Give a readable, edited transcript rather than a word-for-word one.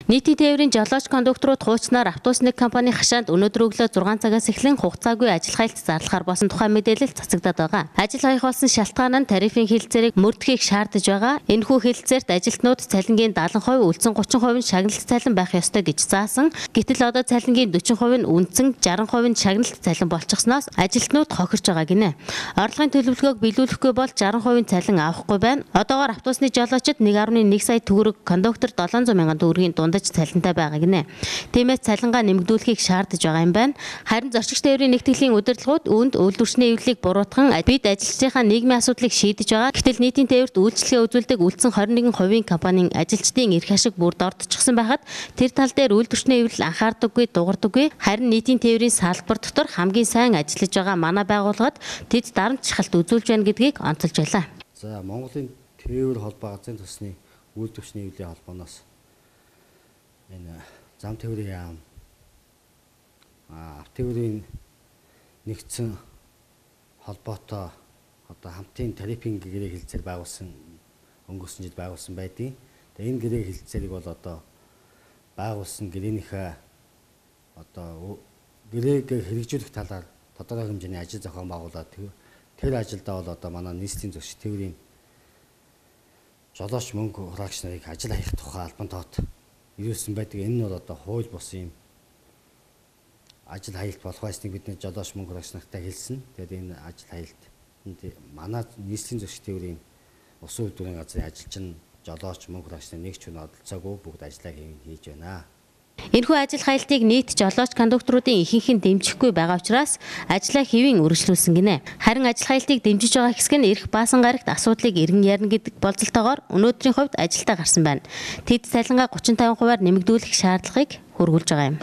Нийтийн тээврийн жолооч кондукторууд хуучнаар автобус нэг компани хашаанд өнөөдөр өглөө 6 цагаас эхлэн хугацаагүй ажил хайлт зарлахаар болсон тухай мэдээлэл цацагдаад байгаа. Ажил хаях болсон шалтгаан нь тарифын хэлэлцээрийг мөрдөхийг шаардаж байгаа. Энэхүү хэлэлцээрт ажилтнууд цалингийн 70%, үлдсэн 30% нь шагналт цалин байх ёстой гэж заасан. Гэтэл одоо цалингийн 40% нь үндсэн, 60% нь шагналт цалин болчихсноос ажилтнууд хохирч байгаа гинэ. Орлогын төлөвлөгөөг биелүүлэхгүй бол 60% цалин авахгүй байна. Одоогоор автобусны жолоочид 1.1 сая төгрөг, кондуктор 700 мянган төгрөгийн дундаж цалинтай байгаа гинэ. Тиймээс цалингаа нэмэгдүүлэхийг шаардаж байгаа юм байна. Харин зорчигч тээврийн нэгтгэлийн удирдлагууд үүнд үйлдвэрчний эвлэлийг буруутган бид ажилчдынхаа нийгмийн асуудлыг шийдэж байгаа. Гэтэл нийтийн тээврт үйлчлэгээ үзүүлдэг үлдсэн 21% компанийн ажилчдын эрх ашиг бүр дордчихсан байхад тэр тал дээр үйлдвэрчний эвлэл анхаардаггүй, дугардаггүй. Харин нийтийн тээврийн салбар дотор хамгийн сайн ажиллаж байгаа манай байгууллагад тэд дарамт шахалт үзүүлж байна гэдгийг онцолж байлаа. За Монголын тээвэр холбоо газрын төсний үйлдвэрчний эвлэлийн холбооноос энэ зам тээврийн яам, автотээврийн нэгдсэн холбоотой одоо хамтын тарифын гэрээ хэлэлцээр байгуулсан өнгөрсөн жил байгуулсан байдیں۔ Тэгээ энэ гэрээ хэлэлцээрийг бол одоо байгуулсан гэрээнийхээ одоо гэрээг хэрэгжүүлэх талаар тодорхой хэмжээний ажил зохион байгуулад тэр ажилдаа бол одоо манай нийслэлийн зөвшөөрөл тээврийн жолооч мөнгө хураагч нарыг ажил хаях тухай албан тоот ирүүлсэн байдаг. Энэ нь бол одоо хууль бус юм ажил хаялт болох байсныг бидний жолооч мөнгө хураагч нартай хэлсэн. Тэгээд энэ ажил хаялт манай нийслэлийн зөвшөөрөл тээврийн усан үйлдвэрийн газрын ажилчин жолооч мөнгө хураагч нар нэг ч хүн оролцоогүй бүгд ажиллаа хийж байна. Энэхүү ажил хаялтыг нийт жолооч кондукторуудын ихэнх нь дэмжихгүй байгаа учраас ажлаа хэвийн үргэлжлүүлсэн гинэ. Харин ажил хаялтыг дэмжиж байгаа хэсэг нь эрх баасан гарагт асуудлыг эргэн ярина гэдэг болцолтойгоор өнөөдрийн хувьд ажилдаа гарсан байна. Тэд цалингаа 35%-аар нэмэгдүүлэх шаардлагыг хөрвүүлж байгаа юм.